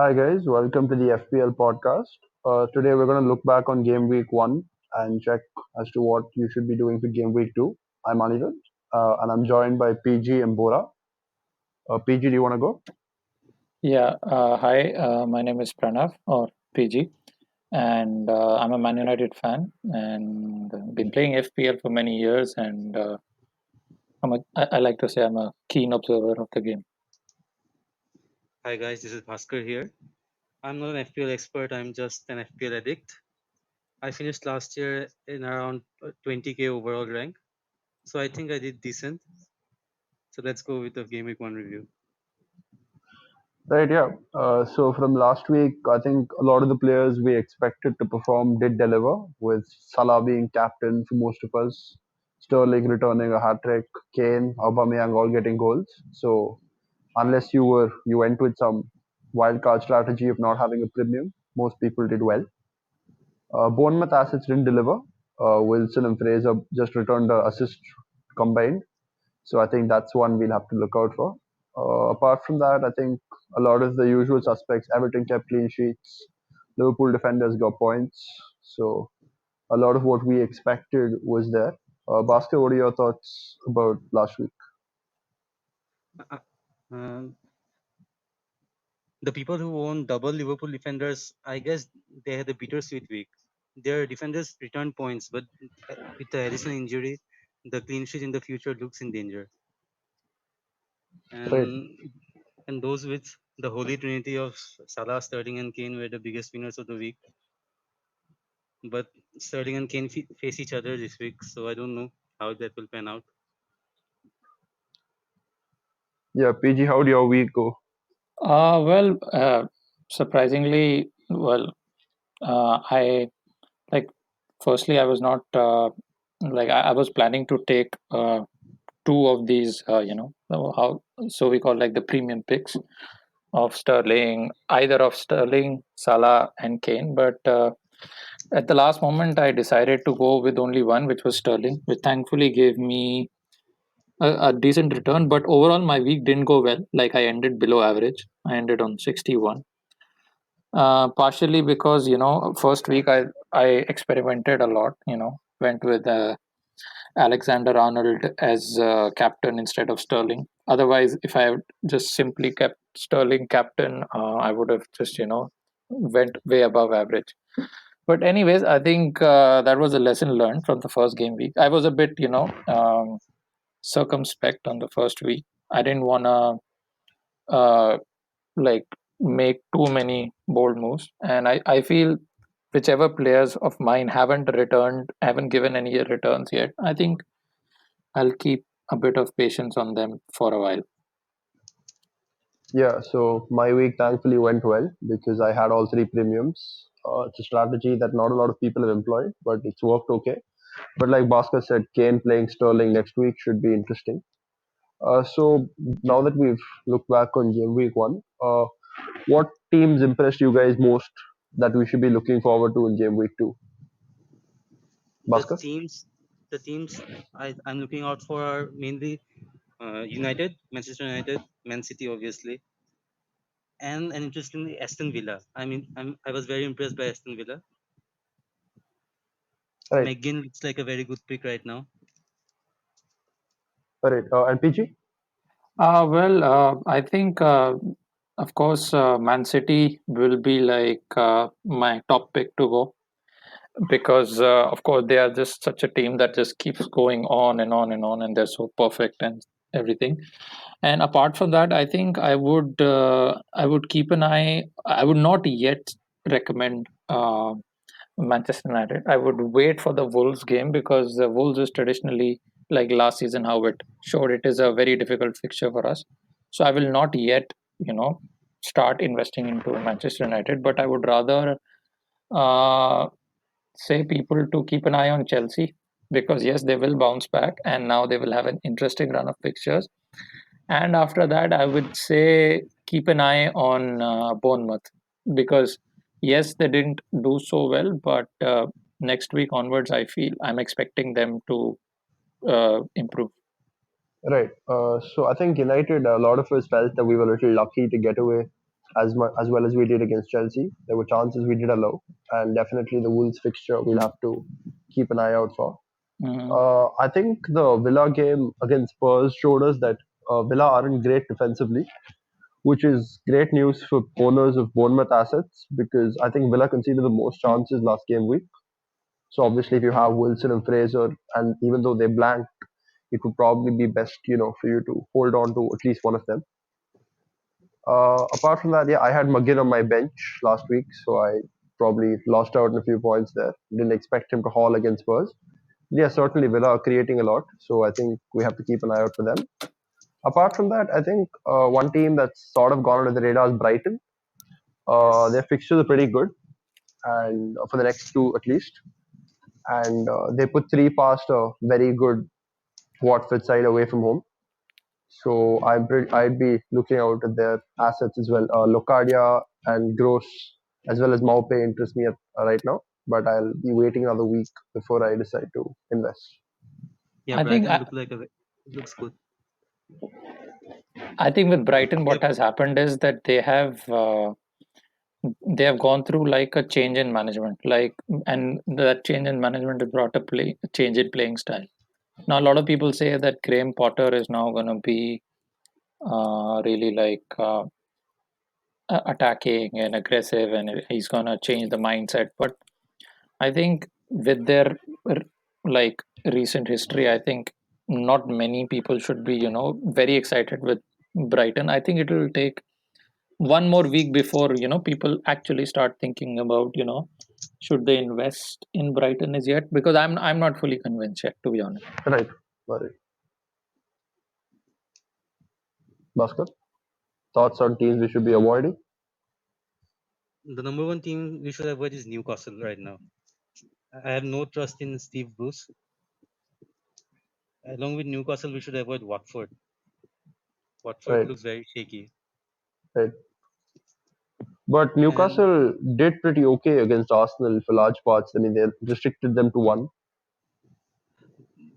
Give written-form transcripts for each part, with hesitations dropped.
Hi guys, welcome to the FPL podcast. Today we're going to look back on game week 1 and check as to what you should be doing for game week 2. I'm Anirudh and I'm joined by PG and Bora. PG, do you want to go? Yeah, hi, my name is Pranav or PG, and I'm a Man United fan and been playing FPL for many years. And I like to say I'm a keen observer of the game. Hi guys, this is Bhaskar here. I'm not an FPL expert, I'm just an FPL addict. I finished last year in around 20k overall rank, so I think I did decent. So let's go with the Game Week 1 review. Right, yeah. So from last week, I think a lot of the players we expected to perform did deliver, with Salah being captain for most of us, Sterling returning a hat trick, Kane, Aubameyang all getting goals. So unless you went with some wild card strategy of not having a premium, most people did well. Bournemouth assets didn't deliver. Wilson and Fraser just returned the assist combined, so I think that's one we'll have to look out for. Apart from that, I think a lot of the usual suspects. Everton kept clean sheets. Liverpool defenders got points. So a lot of what we expected was there. Bhaskar, what are your thoughts about last week? Uh, um, the people who own double Liverpool defenders, I guess they had a bittersweet week. Their defenders returned points, but with the additional injury, the clean sheet in the future looks in danger. Right. And and those with the holy trinity of Salah, Sterling, and Kane were the biggest winners of the week. But Sterling and Kane face each other this week, so I don't know how that will pan out. Yeah, PG, how did your week go? Well, surprisingly, I like. Firstly, I was not I was planning to take two of these, how so we call like the premium picks of Sterling, either of Sterling, Salah, and Kane, but. At the last moment, I decided to go with only one, which was Sterling, which thankfully gave me a decent return. But overall, my week didn't go well. Like I ended below average. I ended on 61. Partially because first week I experimented a lot. Went with Alexander Arnold as captain instead of Sterling. Otherwise, if I had just simply kept Sterling captain, I would have just went way above average. But anyways, I think that was a lesson learned from the first game week. I was a bit, circumspect on the first week. I didn't want to like make too many bold moves, and I feel whichever players of mine haven't given any returns yet. I think I'll keep a bit of patience on them for a while. Yeah, so my week thankfully went well because I had all three premiums. It's a strategy that not a lot of people have employed, but it's worked okay. But like Bhaskar said, Kane playing Sterling next week should be interesting. So now that we've looked back on game week 1, what teams impressed you guys most that we should be looking forward to in game week 2? The Bhaskar? teams, the teams I'm looking out for are mainly United, Manchester United, Man City, obviously, and interestingly Aston Villa. I was very impressed by Aston Villa. Right, McGinn looks like a very good pick right now. right. And PG? I think, of course, Man City will be like my top pick to go because, of course, they are just such a team that just keeps going on and on and on, and they're so perfect and everything. And apart from that, I think I would keep an eye. I would not yet recommend Manchester United. I would wait for the Wolves game because the Wolves is traditionally like last season how it showed it is a very difficult fixture for us. So I will not yet, start investing into Manchester United, but I would rather uh, say people to keep an eye on Chelsea because yes, they will bounce back and now they will have an interesting run of fixtures. And after that, I would say keep an eye on Bournemouth because yes, they didn't do so well, but next week onwards, I feel I'm expecting them to improve. Right. So I think United, a lot of us felt that we were a little lucky to get away as well as we did against Chelsea. There were chances we did allow, and definitely the Wolves fixture we'll have to keep an eye out for. Mhm. I think the Villa game against Spurs showed us that Villa aren't great defensively, which is great news for owners of Bournemouth assets because I think Villa conceded the most chances last game week. So obviously, if you have Wilson and Fraser, and even though they blanked, it would probably be best, for you to hold on to at least one of them. Apart from that, yeah, I had McGinn on my bench last week, so I probably lost out on a few points there. Didn't expect him to haul against Spurs. Yeah, certainly Villa are creating a lot, so I think we have to keep an eye out for them. Apart from that, I think one team that's sort of gone under the radar is Brighton. Their Yes. fixtures are pretty good, and for the next two at least, and they put three past a very good Watford side away from home. So I'd be looking out at their assets as well. Locadia and Gross, as well as Maupe, interest me right now, but I'll be waiting another week before I decide to invest. Yeah, I think Brighton I, look like looks good. I think with Brighton, Yep. what has happened is that they have gone through like a change in management, and that change in management has brought a change in playing style. Now, a lot of people say that Graham Potter is now going to be really attacking and aggressive, and he's going to change the mindset. But I think with their r- like recent history, I think not many people should be, very excited with Brighton. I think it will take one more week before, people actually start thinking about, should they invest in Brighton as yet? Because I'm not fully convinced yet, to be honest. Right, right. Bhaskar, thoughts on teams we should be avoiding? The number one team we should avoid is Newcastle right now. I have no trust in Steve Bruce. Along with Newcastle, we should avoid Watford. Watford Right, looks very shaky. right. But And Newcastle did pretty okay against Arsenal for large parts. I mean, they restricted them to one,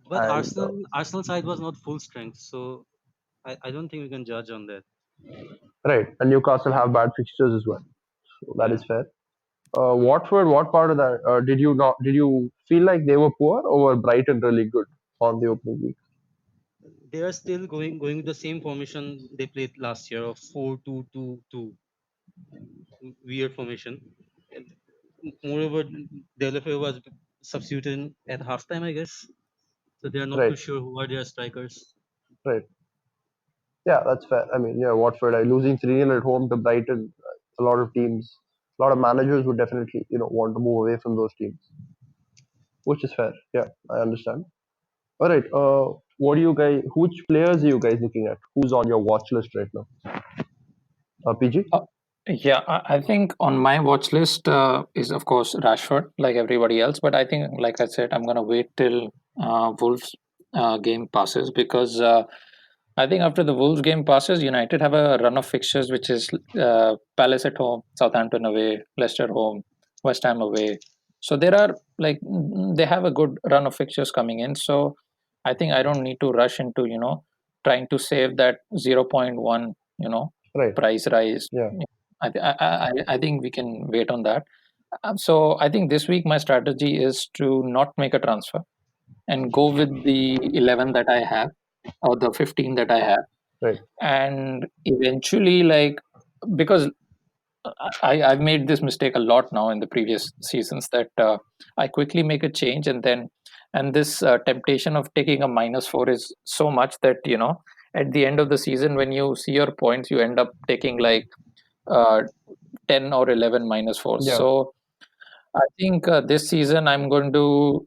but and Arsenal side was not full strength, so I don't think we can judge on that. right, and Newcastle have bad fixtures as well. So that Yeah, is fair. Watford, what part of that did you not? Did you feel like they were poor, or were Brighton really good on the opening week? they are still going with the same formation they played last year of 4-2-2-2, weird formation. And moreover, Delafeu was substituted at halftime, I guess. So they are not too Right, sure who are their strikers. right. Yeah, that's fair. I mean, yeah, Watford losing 3-0 at home to Brighton. A lot of teams, a lot of managers would definitely want to move away from those teams, which is fair. Yeah, I understand. All right. What do you guys? Which players are you guys looking at? Who's on your watch list right now? PG. Uh, yeah, I think on my watch list is of course Rashford, like everybody else. But I think, like I said, I'm gonna wait till Wolves game passes because I think after the Wolves game passes, United have a run of fixtures, which is Palace at home, Southampton away, Leicester home, West Ham away. So there are they have a good run of fixtures coming in. So I think I don't need to rush into trying to save that 0.1 Right. price rise. Yeah. I think we can wait on that. So I think this week my strategy is to not make a transfer and go with the 11 that I have or the 15 that I have, Right. and eventually because I've made this mistake a lot now in the previous seasons that I quickly make a change and this temptation of taking a -4 is so much that at the end of the season when you see your points you end up taking uh, 10 or 11 -4s. Yeah. So I think this season I'm going to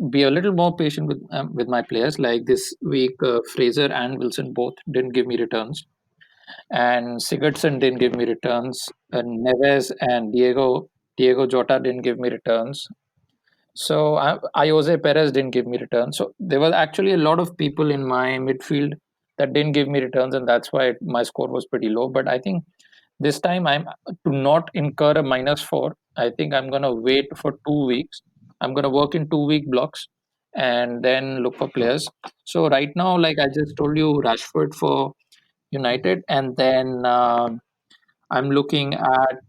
be a little more patient with my players. Like this week, Fraser and Wilson both didn't give me returns, and Sigurdsson didn't give me returns, and Neves and Diego Jota didn't give me returns. So Jose Perez didn't give me returns. So there was actually a lot of people in my midfield that didn't give me returns, and that's why my score was pretty low. But I think this time I'm to not incur a -4. I think I'm gonna wait for 2 weeks. I'm gonna work in 2 week blocks and then look for players. So right now, like I just told you, Rashford for United, and then I'm looking at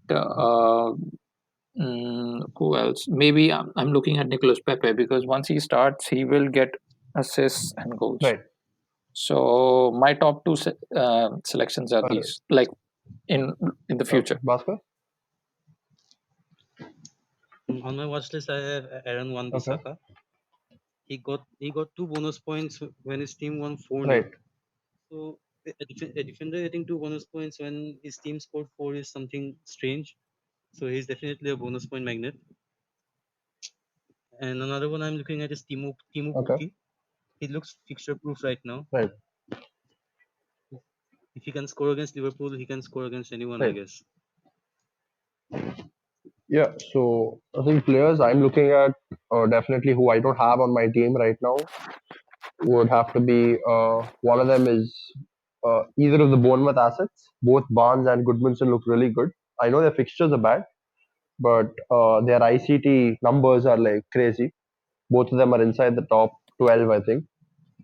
who else? Maybe I'm looking at Nicolas Pepe because once he starts, he will get assists and goals. Right. So my top two selections are Alright. these, like in the Okay. future. Bhaskar? On my watch list, I have Aaron Wan Okay. Bissaka. He got two bonus points when his team won 4-0. Right. So a defender getting two bonus points when his team scored four is something strange. So he's definitely a bonus point magnet. And another one I'm looking at is Timo Okay. Pukki. He looks fixture proof right now. Right. If he can score against Liverpool, he can score against anyone, I Right. guess. Yeah. So I think players I'm looking at definitely who I don't have on my team right now would have to be one of them is either of the Bournemouth assets. Both Barnes and Goodmanson look really good. I know their fixtures are bad, but their ICT numbers are like crazy. Both of them are inside the top 12, I think,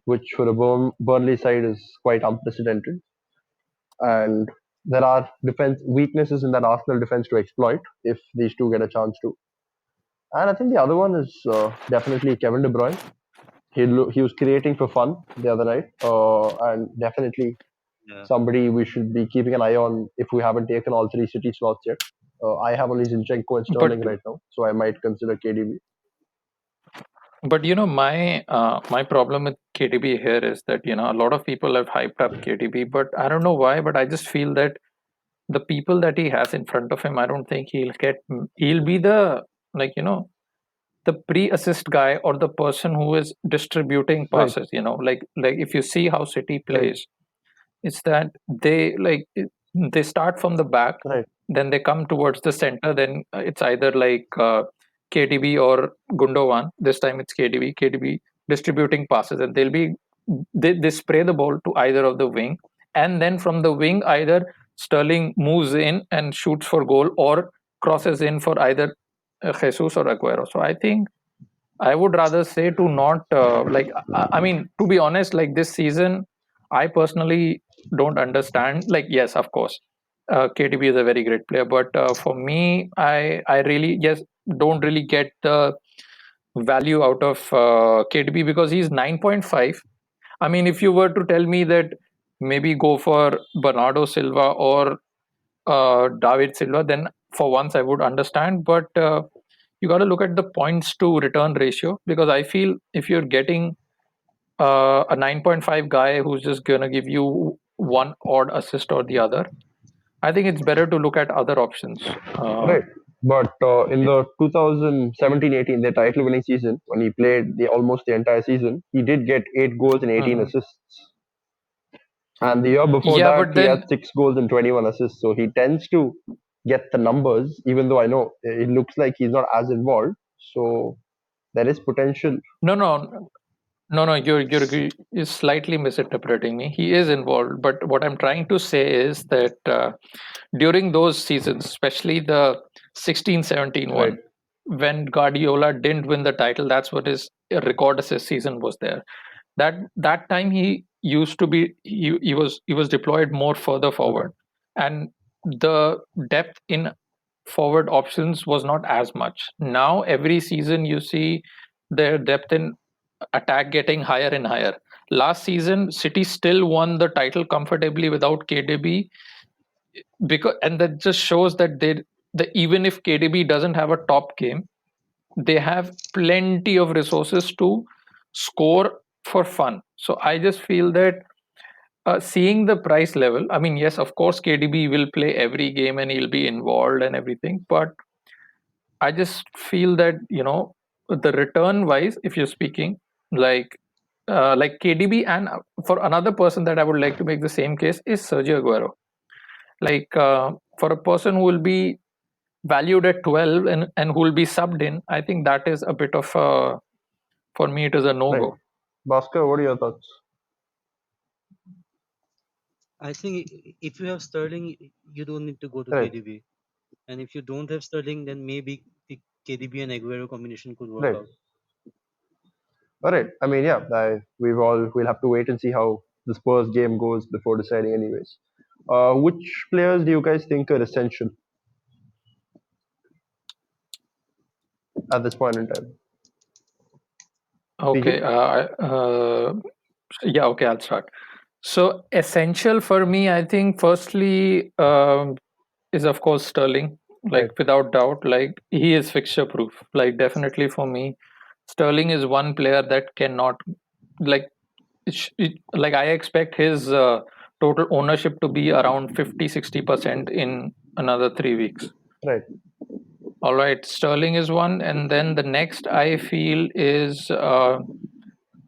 which for a Burnley side is quite unprecedented. And there are defense weaknesses in that Arsenal defense to exploit if these two get a chance to. And I think the other one is definitely Kevin De Bruyne. He was creating for fun the other night, and definitely Yeah. somebody we should be keeping an eye on if we haven't taken all three City slots yet. I have only Zinchenko and But Sterling right now, so I might consider KDB. my problem with KDB here is that a lot of people have hyped up KDB, but I don't know why, but I just feel that the people that he has in front of him, I don't think he'll be the, like the pre-assist guy or the person who is distributing Right, passes. Like if you see how City right, plays, it's that they start from the back, right, then they come towards the center, then it's either like KDB or Gundogan. This time it's KDB distributing passes, and they spray the ball to either of the wing, and then from the wing either Sterling moves in and shoots for goal or crosses in for either Jesus or Aguero. So I think I would rather say to not I mean, to be honest, like this season, I personally don't understand. Like, yes, of course, KTB is a very great player, but for me, I really just don't really get the value out of KTB because he's 9.5. I mean, if you were to tell me that maybe go for Bernardo Silva or David Silva, then for once I would understand. But you got to look at the points to return ratio because I feel if you're getting a 9.5 guy who's just going to give you one odd assist or the other, I think it's better to look at other options. right. But in the 2017-18, the title-winning season, when he played almost the entire season, he did get 8 goals and 18 Mhm. assists. And the year before Yeah, that, but he had then 6 goals and 21 assists. So he tends to get the numbers, even though I know it looks like he's not as involved. So there is potential. no, no, no, you're slightly misinterpreting me. He is involved, but what I'm trying to say is that during those seasons, especially the 16-17 Right, one, when Guardiola didn't win the title, that's what his record assist season was there. That time he used to be he was deployed more further okay, forward, and the depth in forward options was not as much. Now every season you see their depth in attack getting higher and higher. Last season, City still won the title comfortably without KDB because, and that just shows that even if KDB doesn't have a top game, they have plenty of resources to score for fun. So I just feel that seeing the price level, I mean, yes, of course, KDB will play every game and he'll be involved and everything, but I just feel that the return wise, if you're speaking like KDB, and for another person that I would like to make the same case is Sergio Aguero. Like for a person who will be valued at 12 and who will be subbed in, I think that is a bit of for me it is a no right. go. Bhaskar, what are your thoughts? I think if you have Sterling, you don't need to go to Right, KDB. And if you don't have Sterling, then maybe the KDB and Aguero combination could work right. out. All right. I mean, yeah, we'll have to wait and see how the Spurs game goes before deciding, anyways. Which players do you guys think are essential at this point in time? Okay. PG? Yeah. Okay. I'll start. So essential for me, I think, firstly, is of course Sterling. Right, Like without doubt, like he is fixture proof. Like definitely for me, Sterling is one player that cannot like like I expect his total ownership to be around 50-60% in another 3 weeks. right, All right, Sterling is one, and then the next I feel is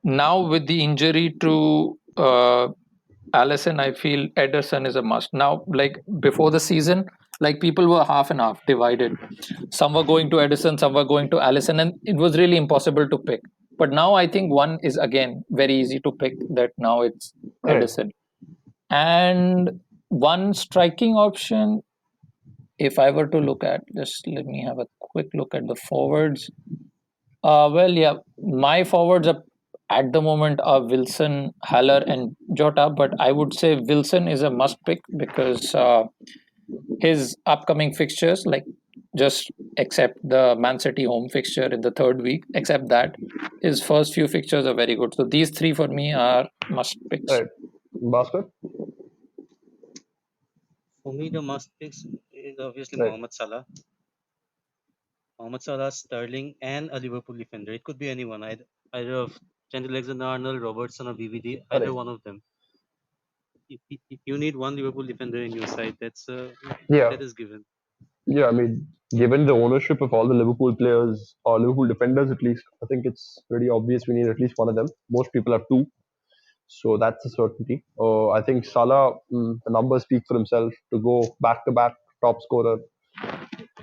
now with the injury to Allison, I feel Ederson is a must. Now, like before the season, like people were half and half divided. Some were going to Ederson, some were going to Allison, and it was really impossible to pick. But now I think one is again very easy to pick. That now it's right, Ederson, and one striking option. If I were to look at, just let me have a quick look at the forwards. Well, yeah, my forwards are at the moment are Wilson, Haller, and Jota, but I would say Wilson is a must pick because his upcoming fixtures, like just except the Man City home fixture in the third week, except that his first few fixtures are very good. So these three for me are must picks. right. Bhaskar? For me, the must picks is obviously Right, Mohamed Salah. Mohamed Salah, Sterling, and a Liverpool defender. It could be anyone, either of Trent Alexander-Arnold, Robertson, or BVD, either right. one of them. If you need one Liverpool defender in your side, Yeah, that is given. yeah. I mean, given the ownership of all the Liverpool players or Liverpool defenders, at least, I think it's pretty obvious we need at least one of them. Most people have two, so that's a certainty. I think Salah, the numbers speak for himself. To go back to back top scorer,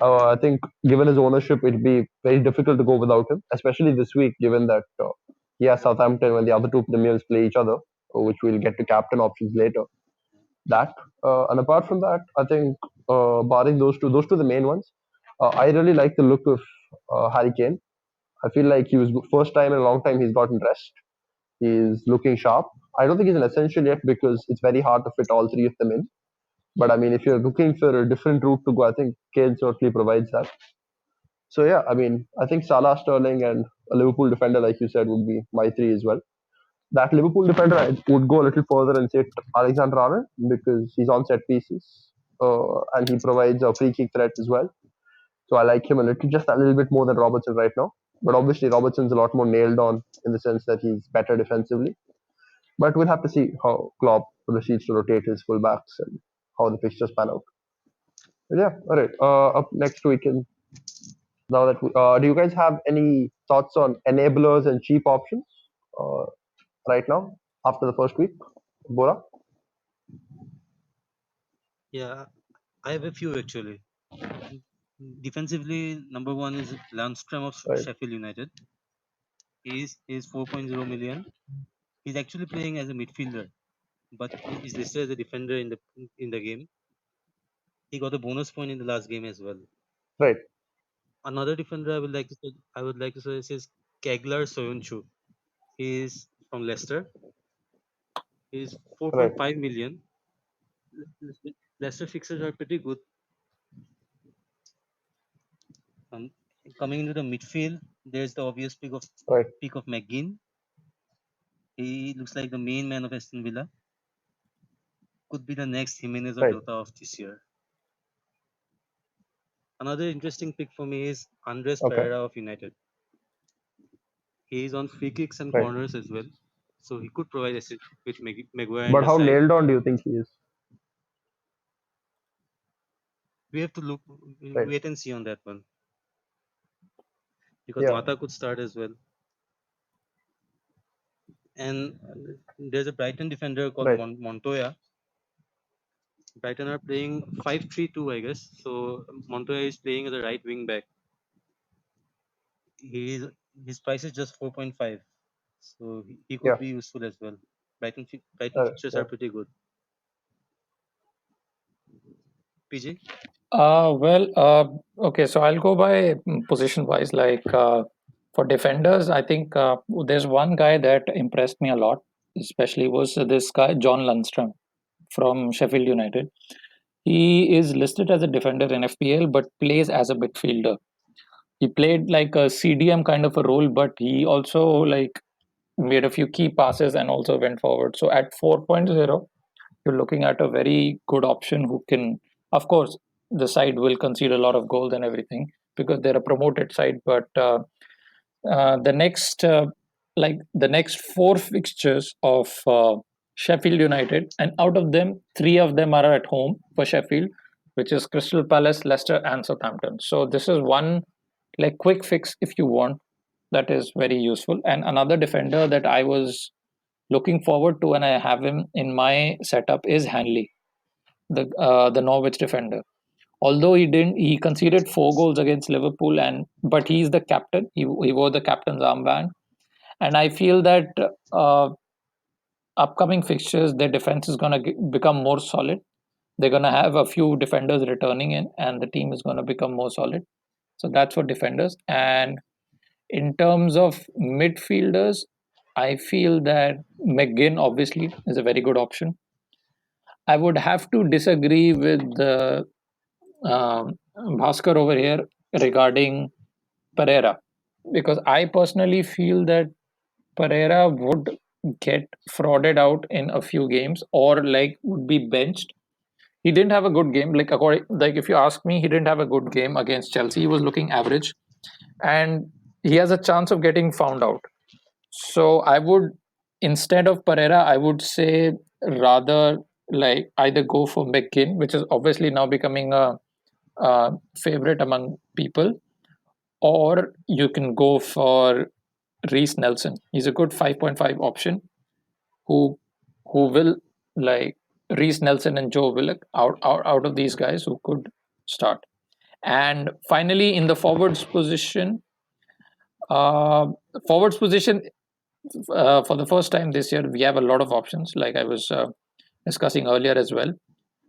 I think given his ownership, it'd be very difficult to go without him, especially this week, given that he has Southampton when the other two premiers play each other, which we'll get to captain options later. That and apart from that, I think barring those two are the main ones. I really like the look of Harry Kane. I feel like he was first time in a long time he's gotten rest. He's looking sharp. I don't think he's an essential yet because it's very hard to fit all three of them in. But I mean, if you're looking for a different route to go, I think Kane certainly provides that. So yeah, I mean, I think Salah, Sterling, and a Liverpool defender, like you said, would be my three as well. That Liverpool defender, I would go a little further and say Alexander Arnold because he's on set pieces and he provides a free kick threat as well. So I like him just a little bit more than Robertson right now. But obviously, Robertson's a lot more nailed on in the sense that he's better defensively. But we'll have to see how Klopp proceeds to rotate his fullbacks and how the fixtures pan out. But yeah, all right. Up next weekend. Now that do you guys have any thoughts on enablers and cheap options uh, right now after the first week, Bora? Yeah, I have a few actually. Defensively, number one is Landstrom of Right, Sheffield United. He's 4.0 million. He's actually playing as a midfielder, but he's listed as a defender in the game. He got a bonus point in the last game as well. right, Another defender I would like to suggest is Kegler Soyuncu. He's from Leicester. He's right, 4.5 million. Leicester fixtures are pretty good. Um, Coming into the midfield, there's the obvious right, pick of McGinn. He looks like the main man of Aston Villa. Could be the next Jimenez or right. Jota of this year. Another interesting pick for me is Andres Okay, Pereira of United. He is on free kicks and right. corners as well, so he could provide assist with Maguire in But the how side. nailed on do you think he is? We have to Right. wait and see on that one because Yeah. Mata could start as well. And there's a Brighton defender called Right. Montoya. Brighton are playing 5-3-2, I guess. So Montoya is playing as a right wing back. He's His price is just 4.5, so he Yeah. could be useful as well. Brighton fixtures Yeah. are pretty good. PJ? Okay, so I'll go by position wise. Like for defenders, I think there's one guy that impressed me a lot, especially was this guy, John Lundstrom from Sheffield United. He is listed as a defender in FPL, but plays as a midfielder. He played like a CDM kind of a role, but he also like made a few key passes and also went forward. So at 4.0, you're looking at a very good option who can, of course, the side will concede a lot of goals and everything because they're a promoted side. But the next, the next four fixtures of Sheffield United, and out of them, three of them are at home for Sheffield, which is Crystal Palace, Leicester, and Southampton. So this is one like quick fix if you want. That is very useful. And another defender that I was looking forward to, and I have him in my setup, is Hanley, the Norwich defender. Although he conceded 4 goals against Liverpool, and but he's the captain. He wore the captain's armband, and I feel that uh, upcoming fixtures, their defense is going to become more solid. They're going to have a few defenders returning in, and the team is going to become more solid. So that's for defenders. And in terms of midfielders, I feel that McGinn obviously is a very good option. I would have to disagree with Bhaskar over here regarding Pereira because I personally feel that Pereira would get frauded out in a few games or like would be benched. He didn't have a good game. Like if you ask me, he didn't have a good game against Chelsea. He was looking average, and he has a chance of getting found out. So I would, instead of Pereira, I would say rather like either go for McGinn, which is obviously now becoming a favorite among people, or you can go for Reese Nelson. He's a good 5.5 option who will like Reese Nelson and Joe Willock out of these guys who could start. And finally, in the uh, forwards position, for the first time this year, we have a lot of options, like I was discussing earlier as well.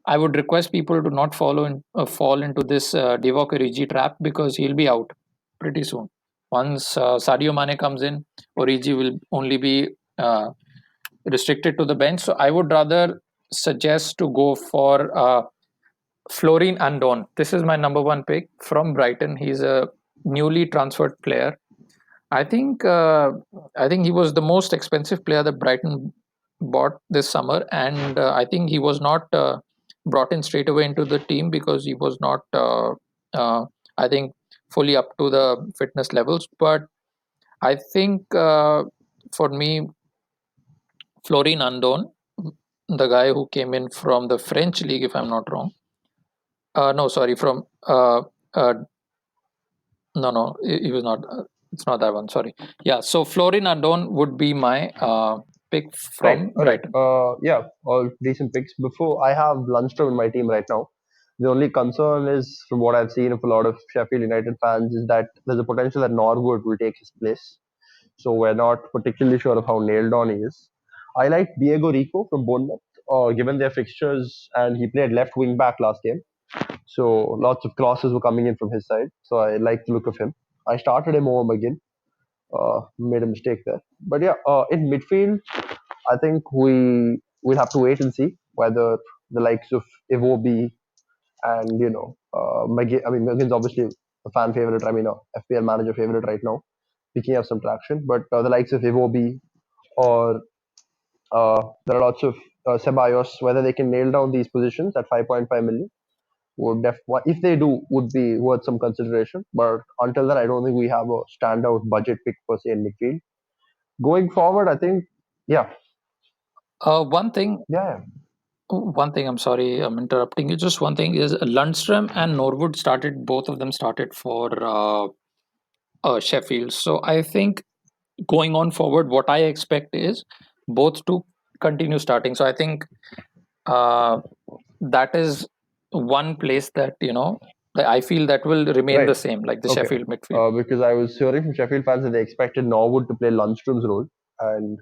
I would request people to not fall into this Divock Origi trap because he'll be out pretty soon. Once Sadio Mane comes in, Origi will only be restricted to the bench. So I would rather suggest to go for Florin Andon. This is my number one pick from Brighton. He's a newly transferred player. I think uh, I think he was the most expensive player that Brighton bought this summer, and I think he was not brought in straight away into the team because he was not, I think, fully up to the fitness levels. But I think for me, Florin Andon, the guy who came in from the French league, if I'm not wrong. No, sorry, from uh, no, no, he was not. It's not that one. Sorry. Yeah. So Florin Ardon would be my pick Right. from All right. Brighton. Yeah, all decent picks. Before I have Lundstrom in my team right now. The only concern is, from what I've seen of a lot of Sheffield United fans, is that there's a potential that Norwood will take his place. So we're not particularly sure of how nailed on he is. I like Diego Rico from Bournemouth, given their fixtures, and he played left wing back last game. So lots of crosses were coming in from his side. So I like the look of him. I started him over McGinn. Made a mistake there. But yeah, in midfield, I think will have to wait and see whether the likes of Iwobi and McGinn. I mean, McGinn's obviously a fan favorite. I mean, a FPL manager favorite right now, picking up some traction. But the likes of Iwobi or there are lots of Ceballos, whether they can nail down these positions at 5.5 million, if they do, would be worth some consideration. But until then, I don't think we have a standout budget pick per se in midfield. Going forward, I think, yeah, Uh, one thing, yeah, one thing. I'm sorry, I'm interrupting you. Just one thing is Lundstrom and Norwood started. Both of them started for Sheffield. So I think going on forward, what I expect is both to continue starting. So I think uh, that is one place that that I feel that will remain right, the same, like the okay. Sheffield midfield. Because I was hearing from Sheffield fans that they expected Norwood to play Lundstrom's role, and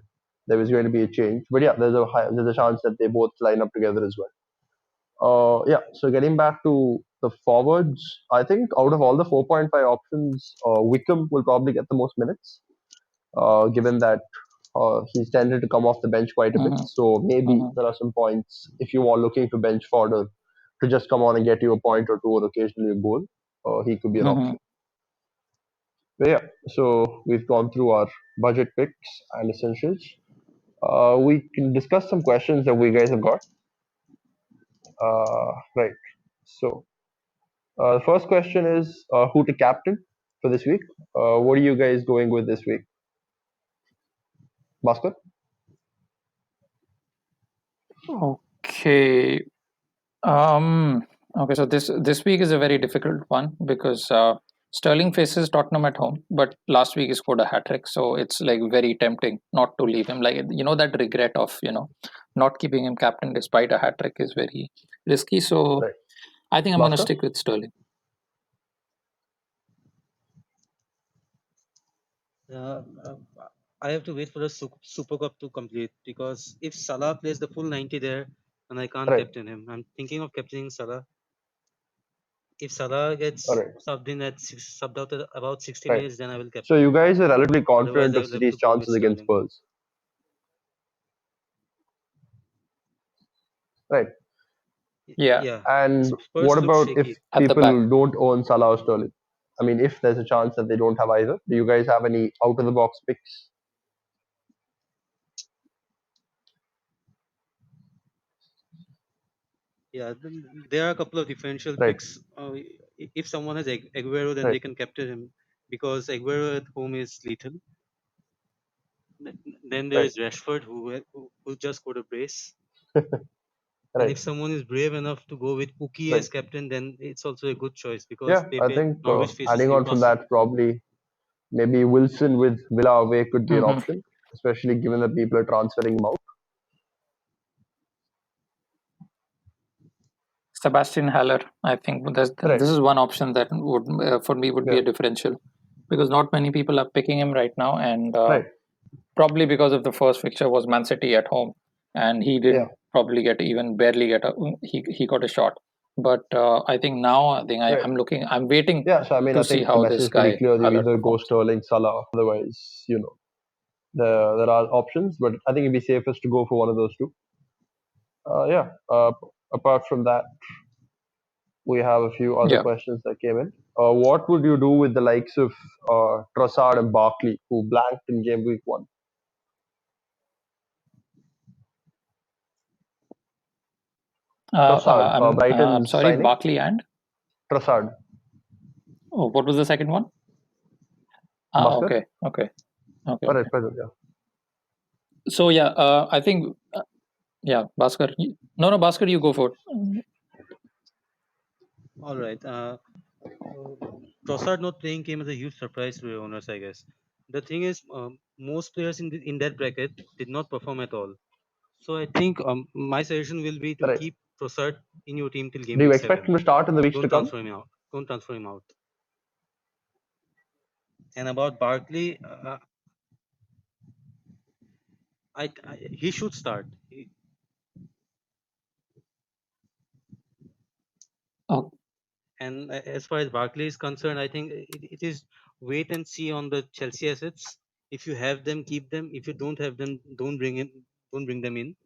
there was going to be a change. But yeah, there's a chance that they both line up together as well. Yeah, so getting back to the forwards, I think out of all the 4.5 options, Wickham will probably get the most minutes, given that He's tended to come off the bench quite a bit. Mm-hmm. So maybe Mm-hmm. there are some points if you are looking for bench fodder to just come on and get you a point or two or occasionally a goal. He could be an Mm-hmm. option. But yeah, so we've gone through our budget picks and essentials. We can discuss some questions that we guys have got. Right. So the first question is who to captain for this week. What are you guys going with this week, Bhaskar? Okay. Okay, so this week is a very difficult one because Sterling faces Tottenham at home, but last week he scored a hat trick, so it's like very tempting not to leave him. Like that regret of not keeping him captain despite a hat trick is very risky. So Right. I think I'm going to Bhaskar? stick with Sterling. Uh, uh, I have to wait for the Super Cup to complete because if Salah plays the full 90 there, and I can't Right. captain him, I'm thinking of captaining Salah. If Salah All gets right. subbed out at about 60 Right. minutes, then I will So captain you him. guys are relatively Otherwise, confident I of will have City's to go with chances against Sterling. Spurs. Right. Yeah, Yeah, And Spurs what look about if shaky. at the back. people don't own Salah or Sterling? I mean, if there's a chance that they don't have either, do you guys have any out of the box picks? Yeah, there are a couple of differential Right. picks. If someone has Aguero, then Right. they can captain him because Aguero at home is lethal. Then there Right. is Rashford, who just scored a brace. And Right. if someone is brave enough to go with Pookie Right. as captain, then it's also a good choice because Yeah, they I play think Norwich faces adding on from Newcastle. that, probably maybe Wilson with Villa away could be an Hmm. option, especially given that people are transferring him out. Sebastian Haller, I think Right. this is one option that would for me would be Yeah. a differential because not many people are picking him right now, and Right. probably because of the first fixture was Man City at home, and he Yeah. didn't probably get even barely get a he got a shot. But I think now Right. I'm waiting Yeah. So I mean, to I see think the how message this is pretty guy clear. You Haller either go performs. Sterling, Salah, otherwise, there are options, but I think it'd be safest to go for one of those two. Yeah. Apart from that, we have a few other Yeah. questions that came in. What would you do with the likes of Trossard and Barkley, who blanked in game week one? Trossard, I'm Brighton's sorry, signing. Barkley and Trossard, oh, what was the second one? Bhaskar. Okay, okay, okay, All right, okay. yeah. So yeah, I think yeah, Bhaskar. No, no, Bhaskar, you go for it. All right. Trossard not playing came as a huge surprise to the owners, I guess. The thing is, most players in that bracket did not perform at all. So I think my suggestion will be to Right. keep Trossard in your team till game Do you week expect 7. him to start in the weeks to Don't come? transfer him out. Don't transfer him out. And about Barkley, he should start. Oh, And as far as Barkley is concerned, I think it is wait and see on the Chelsea assets. If you have them, keep them. If you don't have them, don't bring them in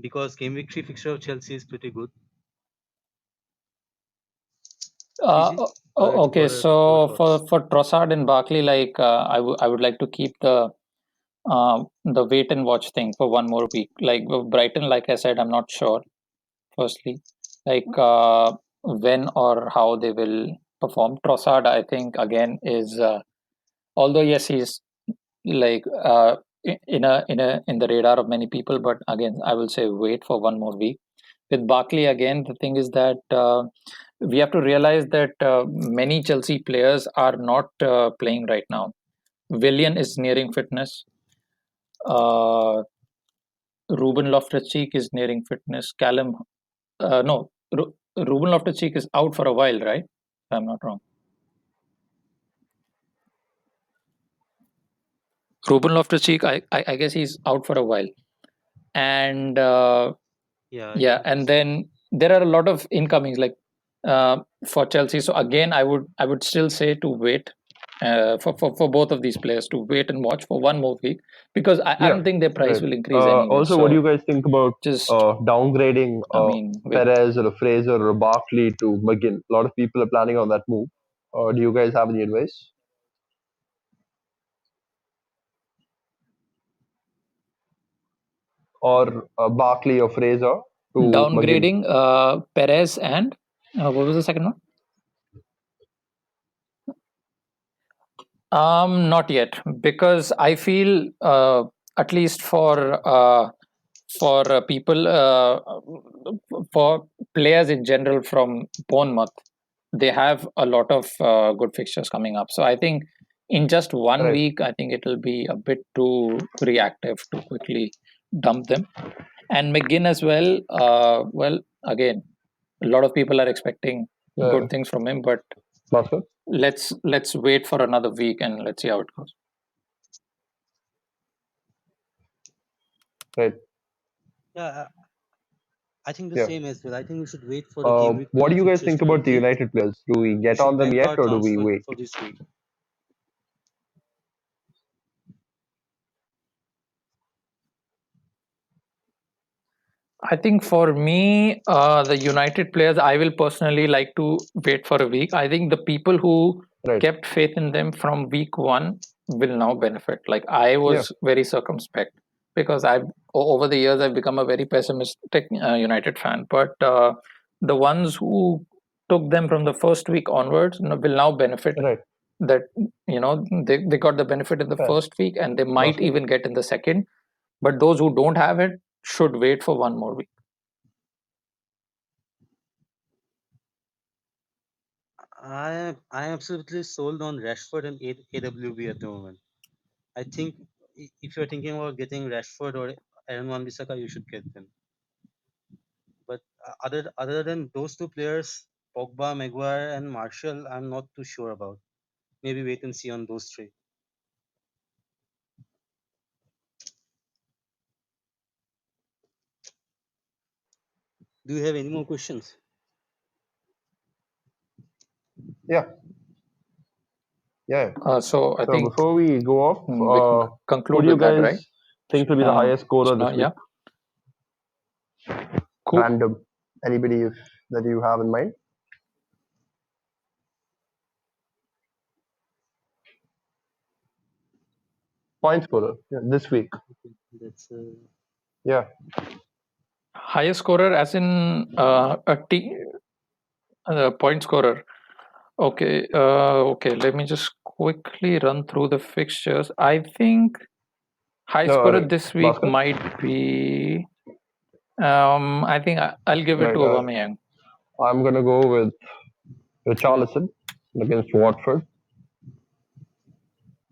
because game week 3 fixture of Chelsea is pretty good. TG, okay. what are your So thoughts? for Trossard and Barkley, like I would like to keep the wait and watch thing for one more week. Like Brighton, like I said, I'm not sure. Firstly, like when or how they will perform. Trossard, I think again is although yes, he's like in the radar of many people, but again, I will say wait for one more week. With Barkley, again, the thing is that we have to realize that many Chelsea players are not playing right now. Willian is nearing fitness. Uh, Ruben Loftus-Cheek is nearing fitness. No, Ruben Loftus-Cheek is out for a while, right? If I'm not wrong. Ruben Loftus-Cheek, I guess he's out for a while, and Yeah, yeah, I and guess so. then there are a lot of incomings like for Chelsea. So again, I would still say to wait for both of these players to wait and watch for one more week, because I Yeah, don't think their price right. will increase anyway. Also, what do So you guys think about just, downgrading I mean, with Perez or a Fraser or a Barkley to McGinn? A lot of people are planning on that move. Do you guys have any advice? Or Barkley or Fraser to McGinn? downgrading Perez and what was the second one? Not yet, because I feel at least for people for players in general from Bournemouth, they have a lot of good fixtures coming up. So I think in just one Right, week, I think it will be a bit too reactive to quickly dump them. And McGinn as well. Well, again, a lot of people are expecting uh, good things from him, but Bhaskar? let's wait for another week and let's see how it goes. Right, Yeah, I think the yeah. same as well. I think we should wait for the game week What two do you guys fixtures think to about the complete. United players? Do we We get should on them bank yet our or do we transfer wait? for this week. I think for me, the United players, I will personally like to wait for a week. I think the people who Right, kept faith in them from week one will now benefit. Like I yeah, was very circumspect because over the years I've become a very pessimistic United fan. But the ones who took them from the first week onwards will now benefit. right. That they got the benefit in the Fair. first week, and they might Bhaskar? even get in the second. But those who don't have it should wait for one more week. I am absolutely sold on Rashford and AWB at the moment. I think if you're thinking about getting Rashford or Aaron Wan-Bissaka, you should get them. But other than those two players, Pogba, Maguire, and Marshall, I'm not too sure about. Maybe wait and see on those three. Do you have any more questions? Yeah, yeah. So I So think before we go off, we can who conclude do you with that, right? guys think will be the highest scorer So this week? yeah, cool. Random. Anybody that you have in mind? Point scorer. Yeah, this week. Okay, that's Yeah. Highest scorer, as in point scorer. Okay, okay. Let me just quickly run through the fixtures. I think high No, scorer right. this week Bhaskar? might be. I think I'll give it to Right. Aubameyang. I'm gonna go with Richarlison against Watford.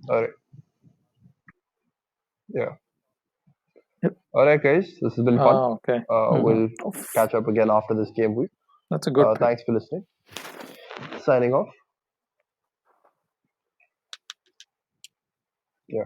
All right. Yeah. Yep. All right, guys. This has been fun. Okay. We'll Oof, catch up again after this game week. that's a good pick. Thanks for listening. Signing off. Yeah.